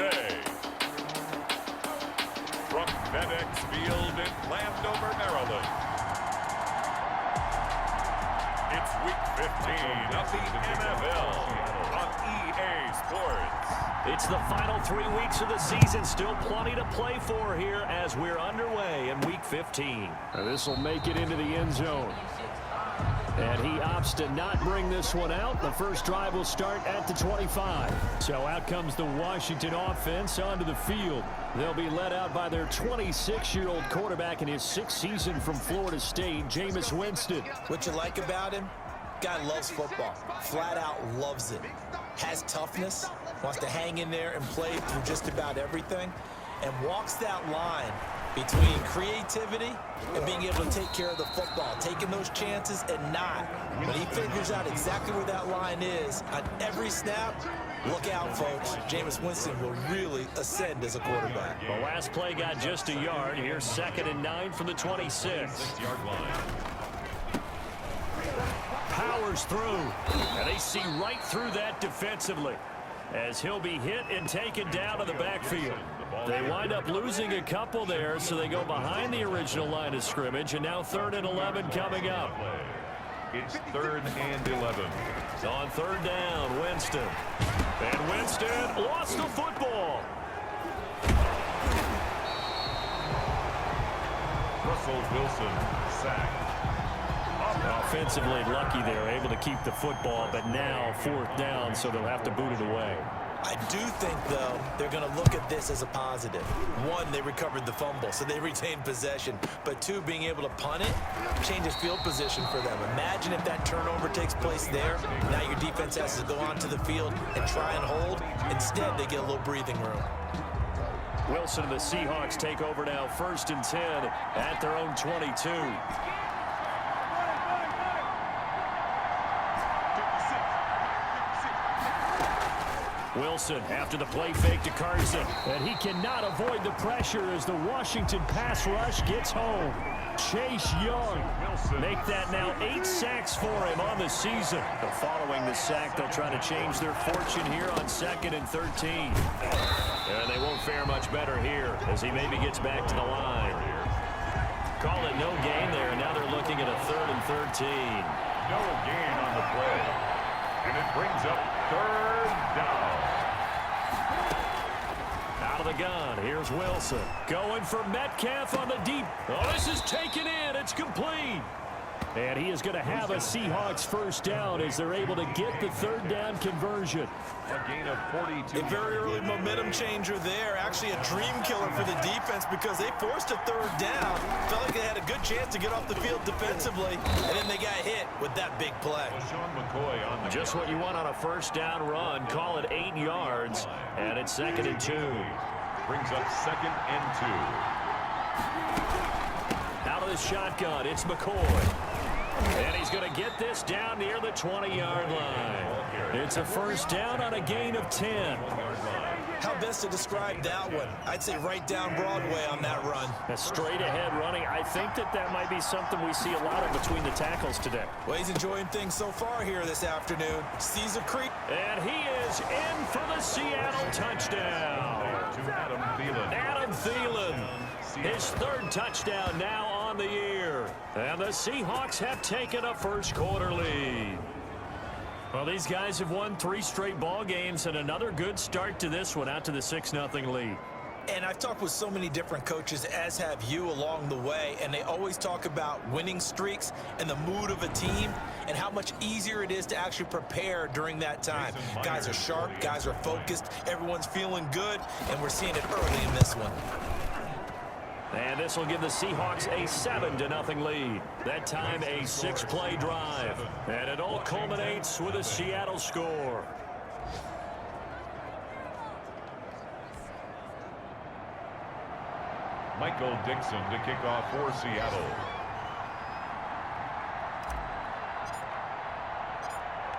Day. From FedEx Field in Landover, Maryland. It's Week 15 of the NFL on EA Sports. It's the final 3 weeks of the season. Still plenty to play for here as we're underway in Week 15. This will make it into the end zone. And he opts to not bring this one out. The first drive will start at the 25. So out comes the Washington offense onto the field. They'll be led out by their 26-year-old quarterback in his 6th season from Florida State, Jameis Winston. What you like about him? Guy loves football. Flat out loves it. Has toughness. Wants to hang in there and play through just about everything. And walks that line between creativity and being able to take care of the football, taking those chances and not. When he figures out exactly where that line is on every snap, look out, folks. Jameis Winston will really ascend as a quarterback. The last play got just a yard. Here's 2nd and 9 from the 26. 6-yard line. Powers through. And they see right through that defensively as he'll be hit and taken down to the backfield. They wind up losing a couple there, so they go behind the original line of scrimmage, and now 3rd and 11 coming up. It's 3rd and 11. So on 3rd down, Winston. And Winston lost the football. Russell Wilson sacked. Offensively lucky they're able to keep the football, but now 4th down, so they'll have to boot it away. I do think, though, they're going to look at this as a positive. 1, they recovered the fumble, so they retained possession. But 2, being able to punt it changes field position for them. Imagine if that turnover takes place there. Now your defense has to go onto the field and try and hold. Instead, they get a little breathing room. Wilson and the Seahawks take over now, 1st and 10 at their own 22. Wilson after the play fake to Carson. And he cannot avoid the pressure as the Washington pass rush gets home. Chase Young make that now 8 sacks for him on the season. But following the sack, they'll try to change their fortune here on 2nd and 13. And they won't fare much better here as he maybe gets back to the line. Call it no gain there. Now they're looking at a 3rd and 13. No gain on the play. And it brings up 3rd down. Out of the gun, here's Wilson. Going for Metcalf on the deep. Oh, this is taken in. It's complete. And he is going to have a Seahawks 1st down as they're able to get the 3rd down conversion. A gain of 42. A very early momentum changer there. Actually a dream killer for the defense because they forced a 3rd down. Felt like they had a good chance to get off the field defensively, and then they got hit with that big play. Just what you want on a 1st down run. Call it 8 yards, and it's 2nd and 2. Brings up 2nd and 2. Out of the shotgun, it's McCoy. And he's going to get this down near the 20-yard line. It's a 1st down on a gain of 10. How best to describe that one? I'd say right down Broadway on that run. A straight-ahead running. I think that might be something we see a lot of between the tackles today. Well, he's enjoying things so far here this afternoon. Caesar Creek. And he is in for the Seattle touchdown. Adam Thielen. His 3rd touchdown now on the year. And the Seahawks have taken a 1st quarter lead. Well, these guys have won 3 straight ball games and another good start to this one out to the 6-0 lead. And I've talked with so many different coaches, as have you along the way, and they always talk about winning streaks and the mood of a team and how much easier it is to actually prepare during that time. Guys are sharp, guys are focused, everyone's feeling good, and we're seeing it early in this one. And this will give the Seahawks a 7-0 lead. That time a 6-play drive. And it all culminates with a Seattle score. Michael Dixon to kick off for Seattle.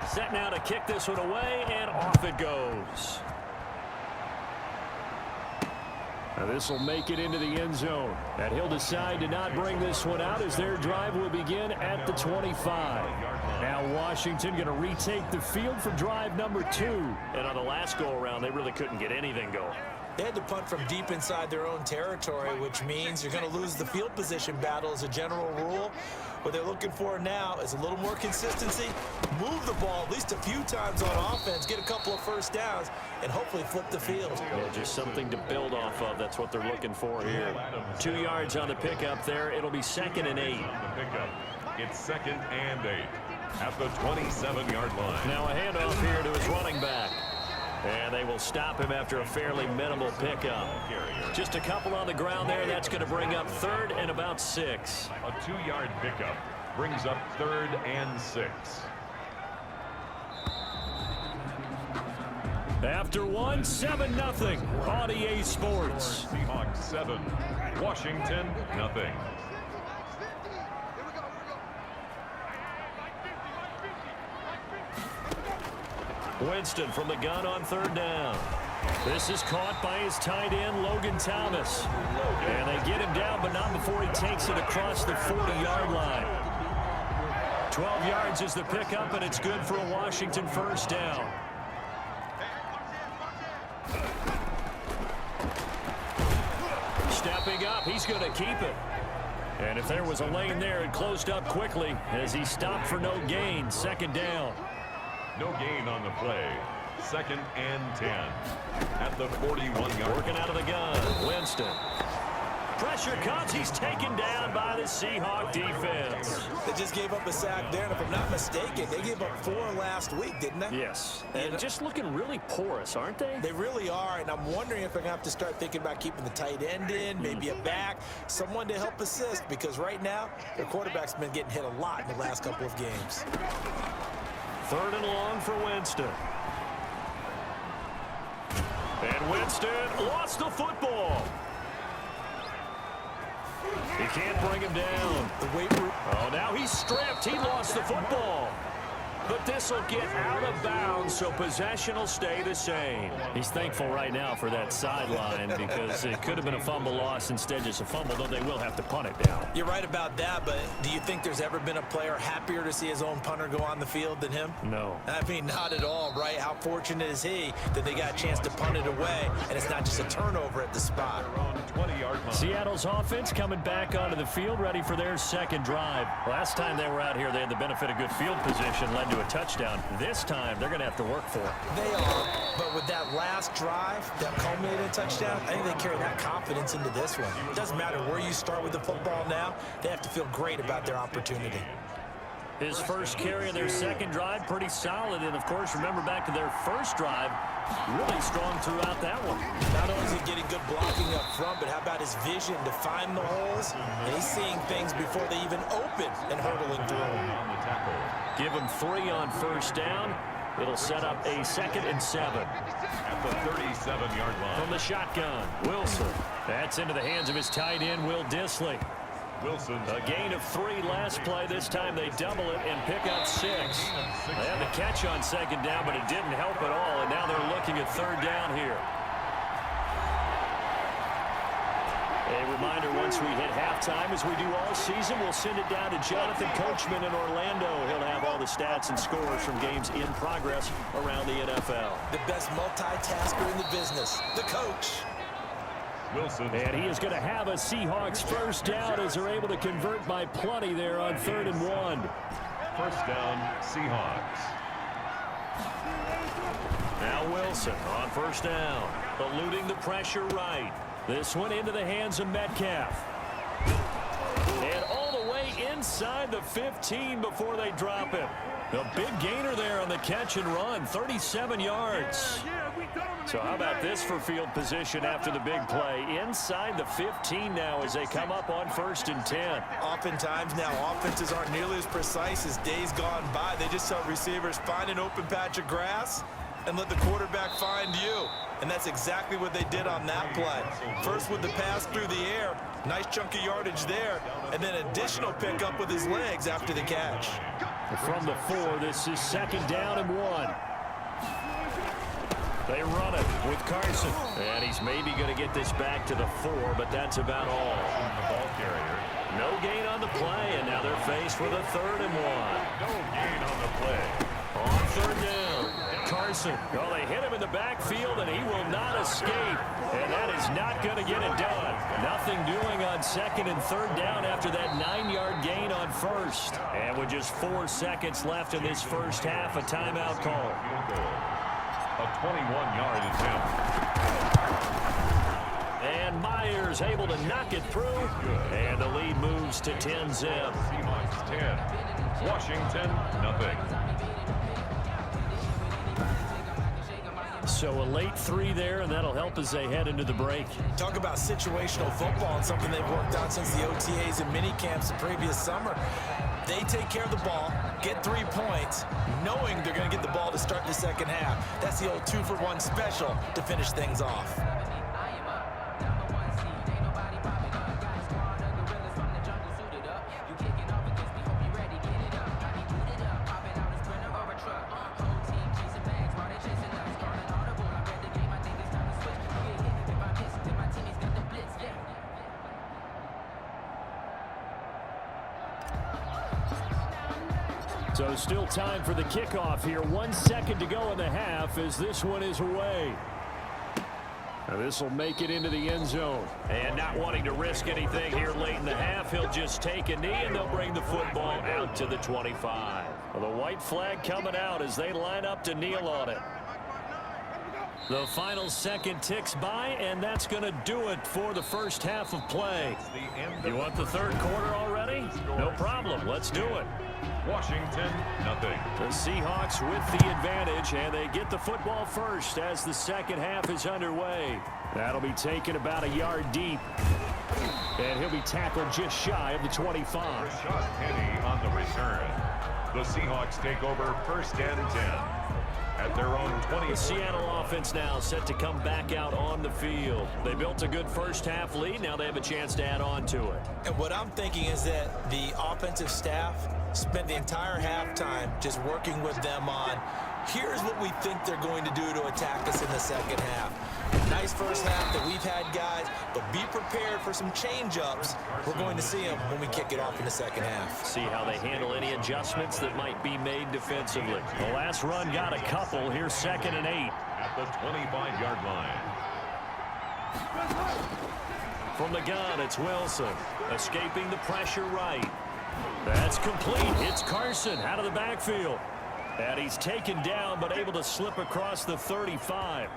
Set now to kick this one away, and off it goes. This will make it into the end zone. And he'll decide to not bring this one out as their drive will begin at the 25. Now Washington going to retake the field for drive number 2. And on the last go-around, they really couldn't get anything going. They had to punt from deep inside their own territory, which means you're going to lose the field position battle as a general rule. What they're looking for now is a little more consistency, move the ball at least a few times on offense, get a couple of first downs, and hopefully flip the field. Yeah, just something to build off of. That's what they're looking for here. 2 yards on the pickup there. It'll be 2nd and 8. It's 2nd and 8 at the 27-yard line. Now a handoff here to his running back. And they will stop him after a fairly minimal pickup. Just a couple on the ground there. That's going to bring up 3rd and about 6. A 2-yard pickup brings up 3rd and 6. After 1, 7-0 on EA Sports. Seahawks 7, Washington 0. Winston from the gun on 3rd down. This is caught by his tight end, Logan Thomas. And they get him down, but not before he takes it across the 40-yard line. 12 yards is the pickup, and it's good for a Washington first down. Stepping up, he's going to keep it. And if there was a lane there, it closed up quickly as he stopped for no gain. 2nd down. No gain on the play. 2nd and 10 at the 41-yard. Working out of the gun, Winston. Pressure comes. He's taken down by the Seahawk defense. They just gave up a sack there, and if I'm not mistaken, they gave up 4 last week, didn't they? Yes. And just looking really porous, aren't they? They really are, and I'm wondering if they're going to have to start thinking about keeping the tight end in, maybe a back, someone to help assist, because right now, their quarterback's been getting hit a lot in the last couple of games. 3rd and long for Winston. And Winston lost the football. He can't bring him down. The weight room. Oh, now he's stripped. He lost the football. But this will get out of bounds, so possession will stay the same. He's thankful right now for that sideline because it could have been a fumble loss, instead just a fumble, though they will have to punt it down. You're right about that, but do you think there's ever been a player happier to see his own punter go on the field than him? No. I mean, not at all, right? How fortunate is he that they got a chance to punt it away, and it's not just a turnover at the spot. 20-yard line. Seattle's offense coming back onto the field, ready for their 2nd drive. Last time they were out here, they had the benefit of good field position, led to a touchdown. This time, they're going to have to work for it. They are, but with that last drive that culminated in touchdown, I think they carry that confidence into this one. It doesn't matter where you start with the football now, they have to feel great about their opportunity. His first carry of their 2nd drive, pretty solid. And, of course, remember back to their first drive, really strong throughout that one. Not only is he getting good blocking up front, but how about his vision to find the holes? And he's seeing things before they even open and hurdling through them. Give him 3 on 1st down. It'll set up a 2nd and 7. At the 37-yard line. From the shotgun, Wilson. That's into the hands of his tight end, Will Dissly. Wilson. A gain of 3 last play. This time they double it and pick up 6. They had the catch on 2nd down, but it didn't help at all, and now they're looking at 3rd down here. A reminder, once we hit halftime, as we do all season, we'll send it down to Jonathan Coachman in Orlando. He'll have all the stats and scores from games in progress around the NFL. The best multitasker in the business, the coach. Wilson. And he is going to have a Seahawks first down as they're able to convert by plenty there on 3rd and 1. First down, Seahawks. Now Wilson on 1st down, eluding the pressure right. This one into the hands of Metcalf. And all the way inside the 15 before they drop it. The big gainer there on the catch and run, 37 yards. So how about this for field position after the big play? Inside the 15 now as they come up on 1st and 10. Oftentimes now offenses aren't nearly as precise as days gone by. They just tell receivers, find an open patch of grass and let the quarterback find you. And that's exactly what they did on that play. First with the pass through the air, nice chunk of yardage there, and then additional pickup with his legs after the catch. From the 4, this is 2nd down and 1. They run it with Carson. And he's maybe going to get this back to the 4, but that's about all. The ball carrier. No gain on the play, and now they're faced with a 3rd and 1. No gain on the play. On 3rd down, Carson. Oh, they hit him in the backfield, and he will not escape. And that is not going to get it done. Nothing doing on 2nd and 3rd down after that 9-yard gain on 1st. And with just 4 seconds left in this first half, a timeout call. A 21-yard attempt. And Myers able to knock it through. And the lead moves to 10-zip. Seahawks 10. Washington, nothing. So a late 3 there, and that'll help as they head into the break. Talk about situational football and something they've worked on since the OTAs and mini camps the previous summer. They take care of the ball, get 3 points, knowing they're going to get the ball to start the second half. That's the old 2-for-1 special to finish things off. So still time for the kickoff here. 1 second to go in the half as this one is away. Now this will make it into the end zone. And not wanting to risk anything here late in the half, he'll just take a knee and they'll bring the football out to the 25. Well, the white flag coming out as they line up to kneel on it. The final second ticks by, and that's going to do it for the first half of play. You want the 3rd quarter already? No problem. Let's do it. Washington, nothing. The Seahawks with the advantage, and they get the football first as the second half is underway. That'll be taken about a yard deep. And he'll be tackled just shy of the 25. Rashad Penny on the return. The Seahawks take over 1st and 10. At their own 20. The Seattle offense now set to come back out on the field. They built a good first half lead. Now they have a chance to add on to it. And what I'm thinking is that the offensive staff spent the entire halftime just working with them on, here's what we think they're going to do to attack us in the second half. Nice first half that we've had, guys, but be prepared for some change-ups. We're going to see them when we kick it off in the second half. See how they handle any adjustments that might be made defensively. The last run got a couple. Here's 2nd and 8. At the 25-yard line. From the gun, it's Wilson. Escaping the pressure right. That's complete. It's Carson out of the backfield. And he's taken down, but able to slip across the 35.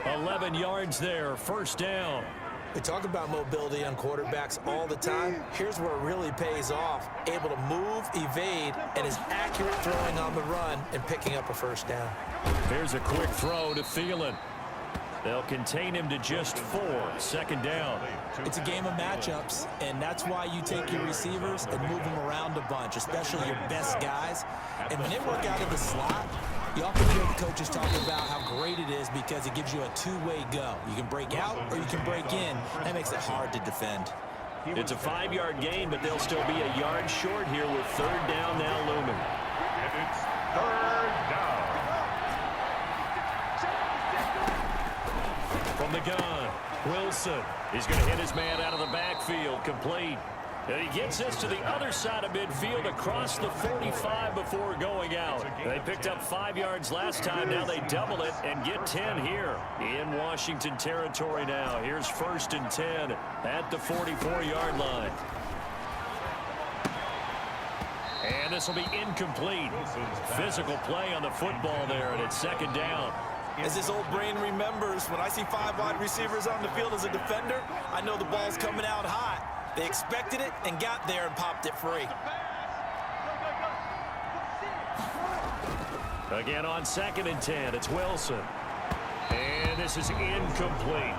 11 yards there, 1st down. We talk about mobility on quarterbacks all the time. Here's where it really pays off. Able to move, evade, and is accurate throwing on the run and picking up a 1st down. Here's a quick throw to Thielen. They'll contain him to just 4. 2nd down. It's a game of matchups, and that's why you take your receivers and move them around a bunch, especially your best guys. And when they work out of the slot, you often hear the coaches talk about how great it is because it gives you a 2-way go. You can break out or you can break in. That makes it hard to defend. It's a 5-yard gain, but they'll still be a yard short here with 3rd down now looming. And it's 3rd down. From the gun, Wilson. He's going to hit his man out of the backfield, complete. And he gets this to the other side of midfield across the 45 before going out. They picked up 5 yards last time. Now they double it and get 10 here in Washington territory now. Here's 1st and 10 at the 44-yard line. And this will be incomplete. Physical play on the football there, and it's 2nd down. As his old brain remembers, when I see 5 wide receivers on the field as a defender, I know the ball's coming out hot. They expected it and got there and popped it free. Again on 2nd and 10, it's Wilson. And this is incomplete.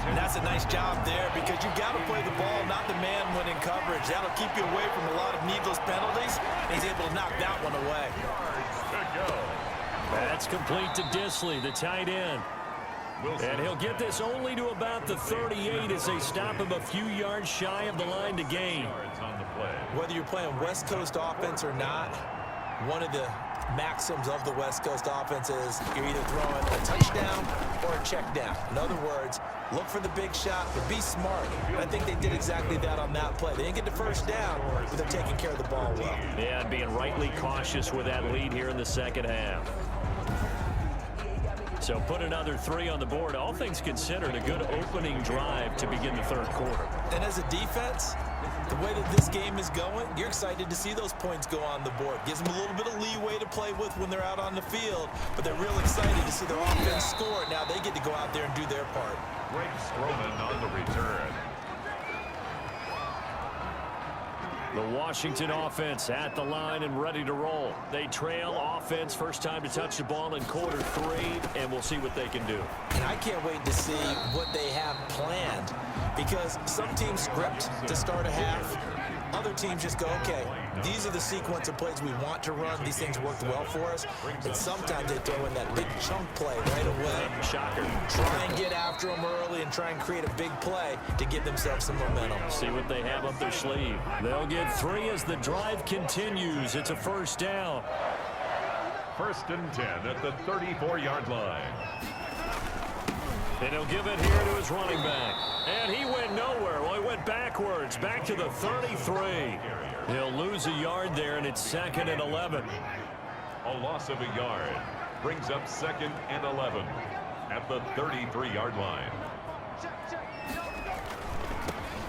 And that's a nice job there because you've got to play the ball, not the man when in coverage. That'll keep you away from a lot of needless penalties. And he's able to knock that one away. That's complete to Disley, the tight end. And he'll get this only to about the 38 as they stop him a few yards shy of the line to gain. Whether you're playing West Coast offense or not, one of the maxims of the West Coast offense is you're either throwing a touchdown or a check down. In other words, look for the big shot, but be smart. And I think they did exactly that on that play. They didn't get the first down, but they're taking care of the ball well. Yeah, and being rightly cautious with that lead here in the second half. So put another 3 on the board. All things considered, a good opening drive to begin the third quarter. And as a defense, the way that this game is going, you're excited to see those points go on the board. Gives them a little bit of leeway to play with when they're out on the field, but they're real excited to see their offense score. Now they get to go out there and do their part. Greg Stroman on the return. The Washington offense at the line and ready to roll. They trail offense, first time to touch the ball in quarter 3, and we'll see what they can do. And I can't wait to see what they have planned, because some teams script to start a half. Other teams just go, okay, these are the sequence of plays we want to run. These things worked well for us. And sometimes they throw in that big chunk play right away. Shocker. Try and get after them early and try and create a big play to give themselves some momentum. See what they have up their sleeve. They'll get 3 as the drive continues. It's a first down. 1st and 10 at the 34-yard line. And he'll give it here to his running back. And he went nowhere. Well, he went backwards, back to the 33. He'll lose a yard there, and it's 2nd and 11. A loss of a yard brings up 2nd and 11 at the 33-yard line.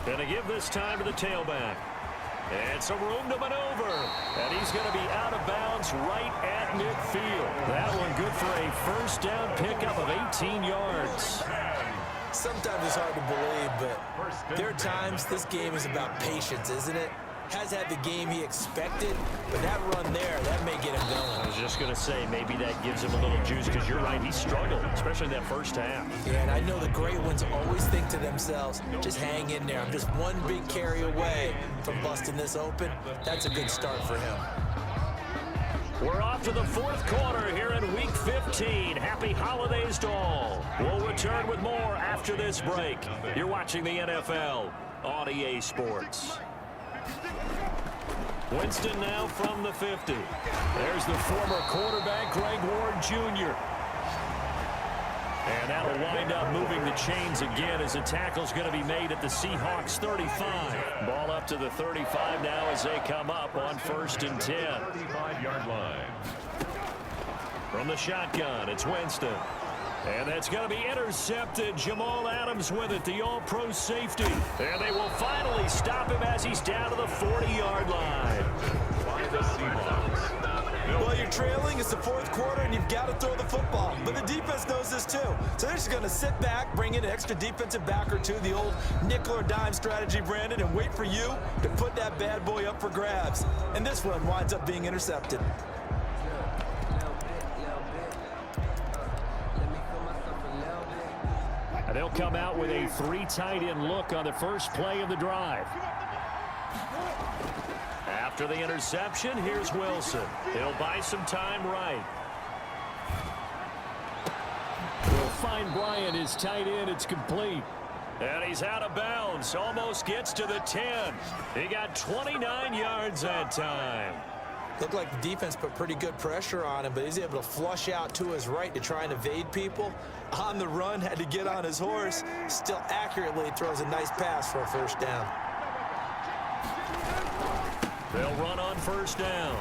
Gonna give this time to the tailback. And some room to maneuver. And he's going to be out of bounds right at midfield. That one good for a first down pickup of 18 yards. Sometimes it's hard to believe, but there are times this game is about patience, isn't it? Has had the game he expected, but that run there, that may get him going. I was just going to say, maybe that gives him a little juice, because you're right, he struggled, especially in that first half. Yeah, and I know the great ones always think to themselves, just hang in there. I'm just one big carry away from busting this open. That's a good start for him. We're off to the 4th quarter here in Week 15. Happy holidays to all. We'll return with more after this break. You're watching the NFL on EA Sports. Winston now from the 50. There's the former quarterback, Greg Ward Jr. And that'll wind up moving the chains again as the tackle's going to be made at the Seahawks 35. Ball up to the 35 now as they come up on 1st and 10. 35-yard line. From the shotgun, it's Winston. And that's going to be intercepted. Jamal Adams with it, the all-pro safety. And they will finally stop him as he's down to the 40-yard line. By the Seahawks. Well, you're trailing. It's the 4th quarter, and you've got to throw the football. But the defense knows this, too. So they're just going to sit back, bring in an extra defensive back or two, the old nickel or dime strategy, Brandon, and wait for you to put that bad boy up for grabs. And this one winds up being intercepted. And they'll come out with a 3 tight end look on the first play of the drive. After the interception, here's Wilson. He'll buy some time right. We'll find Bryant, his tight end. It's complete. And he's out of bounds. Almost gets to the 10. He got 29 yards that time. Looked like the defense put pretty good pressure on him, but he's able to flush out to his right to try and evade people. On the run, had to get on his horse. Still accurately throws a nice pass for a first down. They'll run on first down.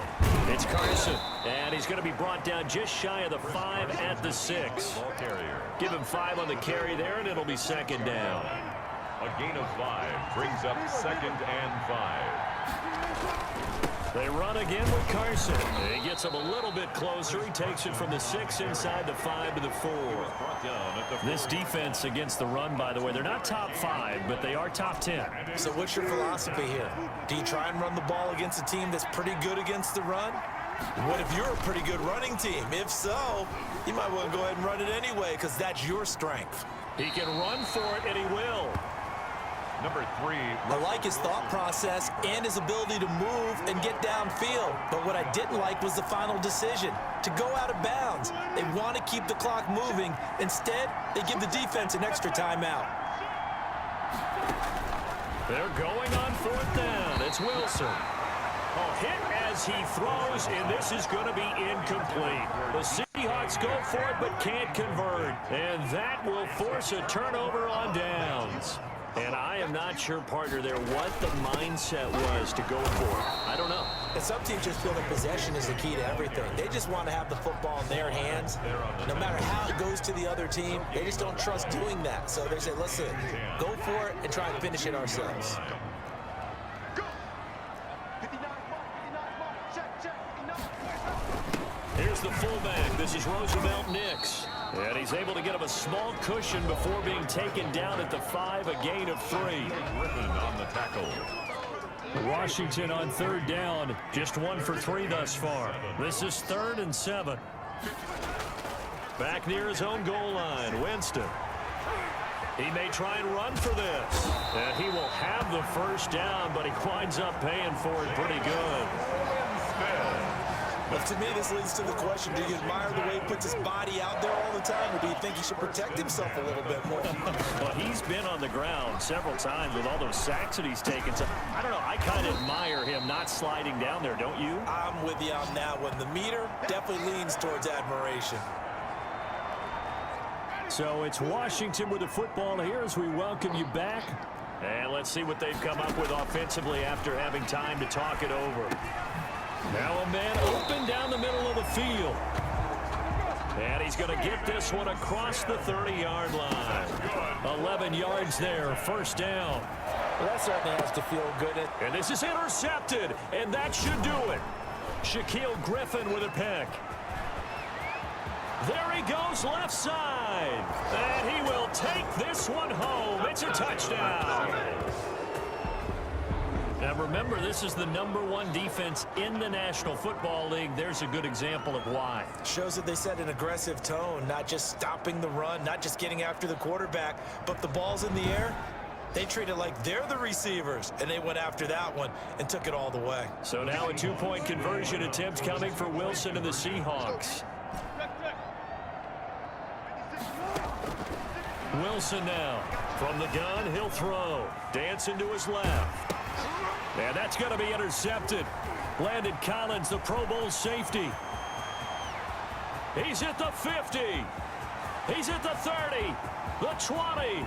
It's Carson, and he's going to be brought down just shy of the 5 at the 6. Give him 5 on the carry there, and it'll be 2nd down. A gain of 5 brings up 2nd and 5. They run again with Carson. He gets him a little bit closer. He takes it from the 6 inside the 5 to the 4. This defense against the run, by the way, they're not top 5, but they are top 10. So what's your philosophy here? Do you try and run the ball against a team that's pretty good against the run? What if you're a pretty good running team? If so, you might want to go ahead and run it anyway, because that's your strength. He can run for it, and he will. Number 3. I like his thought process and his ability to move and get downfield. But what I didn't like was the final decision, to go out of bounds. They want to keep the clock moving. Instead, they give the defense an extra timeout. They're going on 4th down. It's Wilson. Oh, hit as he throws, and this is going to be incomplete. The Seahawks go for it but can't convert, and that will force a turnover on downs. And I am not sure, partner, there what the mindset was to go for it. I don't know. And some teams just feel that possession is the key to everything. They just want to have the football in their hands. No matter how it goes to the other team, they just don't trust doing that. So they say, listen, go for it and try and finish it ourselves. Here's the fullback. This is Roosevelt Nix. And he's able to get him a small cushion before being taken down at the 5, a gain of 3. Griffin on the tackle. Washington on third down, just 1 for 3 thus far. This is 3rd and 7. Back near his own goal line, Winston. He may try and run for this. And he will have the first down, but he winds up paying for it pretty good. Well, to me, this leads to the question, do you admire the way he puts his body out there all the time, or do you think he should protect himself a little bit more? Well, he's been on the ground several times with all those sacks that he's taken. So, I don't know, I kind of admire him not sliding down there, don't you? I'm with you on that one. The meter definitely leans towards admiration. So it's Washington with the football here as we welcome you back. And let's see what they've come up with offensively after having time to talk it over. Now a man open down the middle of the field. And he's going to get this one across the 30-yard line. 11 yards there, first down. Well, that certainly has to feel good. And this is intercepted, and that should do it. Shaquille Griffin with a pick. There he goes left side. And he will take this one home. It's a touchdown. Now remember, this is the #1 defense in the National Football League. There's a good example of why. Shows that they set an aggressive tone, not just stopping the run, not just getting after the quarterback, but the ball's in the air. They treat it like they're the receivers, and they went after that one and took it all the way. So now a 2-point conversion attempt coming for Wilson and the Seahawks. Wilson now. From the gun, he'll throw. Dancing to his left. And that's going to be intercepted. Landon Collins, the Pro Bowl safety. He's at the 50. He's at the 30. The 20.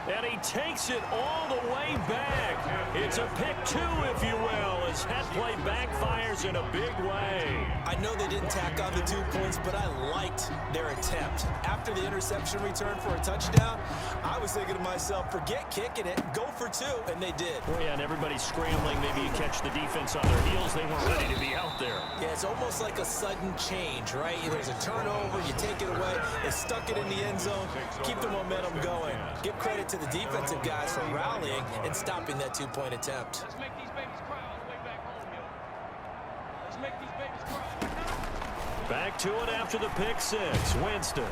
And he takes it all the way back. It's a pick 2, if you will, as that play backfires in a big way. I know they didn't tack on the 2 points, but I liked their attempt. After the interception return for a touchdown, I was thinking to myself, forget kicking it, go for 2, and they did. Well, yeah, and everybody's scrambling. Maybe you catch the defense on their heels. They weren't ready to be out there. Yeah, it's almost like a sudden change, right? There's a turnover, you take it away, they stuck it in the end zone, keep the momentum going. Give credit to the defensive guys for rallying and stopping that 2-point attempt. Let's make these babies cry all the way back home, yo. Let's make these babies cry. Back to it after the pick 6. Winston.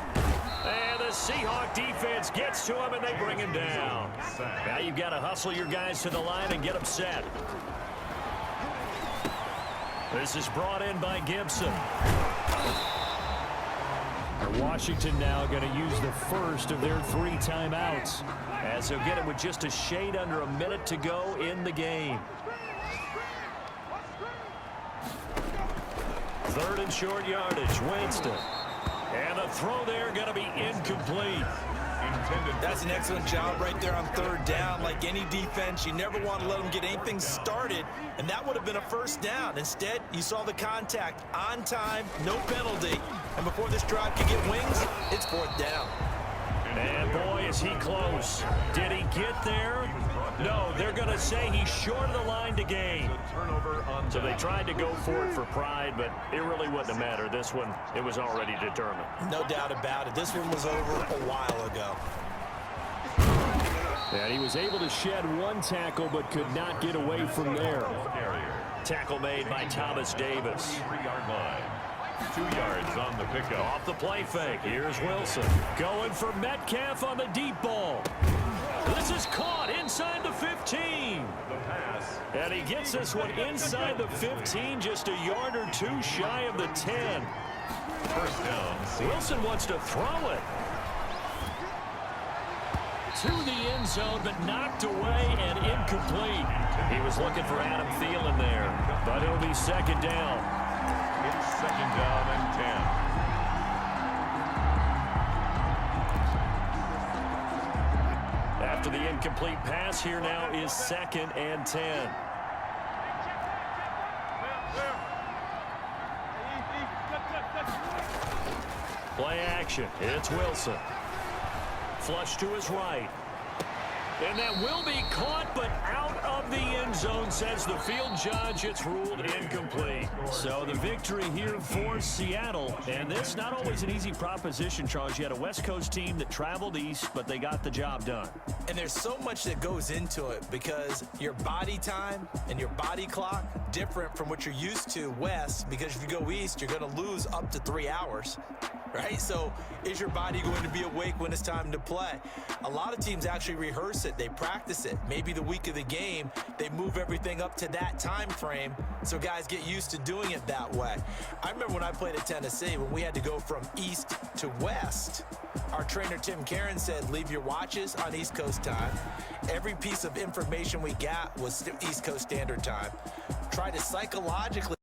And the Seahawk defense gets to him, and they bring him down. Now you've got to hustle your guys to the line and get them set. This is brought in by Gibson. Washington now going to use the first of their 3 timeouts, as they'll get it with just a shade under a minute to go in the game. 3rd and short yardage, Winston. And the throw there going to be incomplete. That's an excellent job right there on 3rd down. Like any defense, you never want to let them get anything started, and that would have been a first down. Instead, you saw the contact on time, no penalty, and before this drive could get wings, it's 4th down. And boy, is he close. Did he get there? No, they're going to say he's short of the line to gain. So they tried to go for it for pride, but it really wouldn't have mattered. This one, it was already determined. No doubt about it. This one was over a while ago. And he was able to shed 1 tackle, but could not get away from there. Tackle made by Thomas Davis. 3-yard line. 2 yards on the pickup. Off the play fake. Here's Wilson. Going for Metcalf on the deep ball. This is caught inside the 15. And he gets this one inside the 15, just a yard or 2 shy of the 10. First down. Wilson wants to throw it to the end zone, but knocked away and incomplete. incomplete. He was looking for Adam Thielen there, but it'll be second down. It's second down and 10. After the incomplete pass, here now is second and 10. Play action. It's Wilson. Flush to his right. And that will be caught, but out of the end zone, says the field judge. It's ruled incomplete. So the victory here for Seattle. And this not always an easy proposition, Charles. You had a West Coast team that traveled east, but they got the job done. And there's so much that goes into it because your body time and your body clock different from what you're used to west, because if you go east, you're going to lose up to 3 hours. Right? So is your body going to be awake when it's time to play? A lot of teams actually rehearse it. They practice it. Maybe the week of the game, they move everything up to that time frame so guys get used to doing it that way. I remember when I played at Tennessee, when we had to go from east to west, our trainer Tim Karen said, leave your watches on East Coast time. Every piece of information we got was East Coast Standard Time. Try to psychologically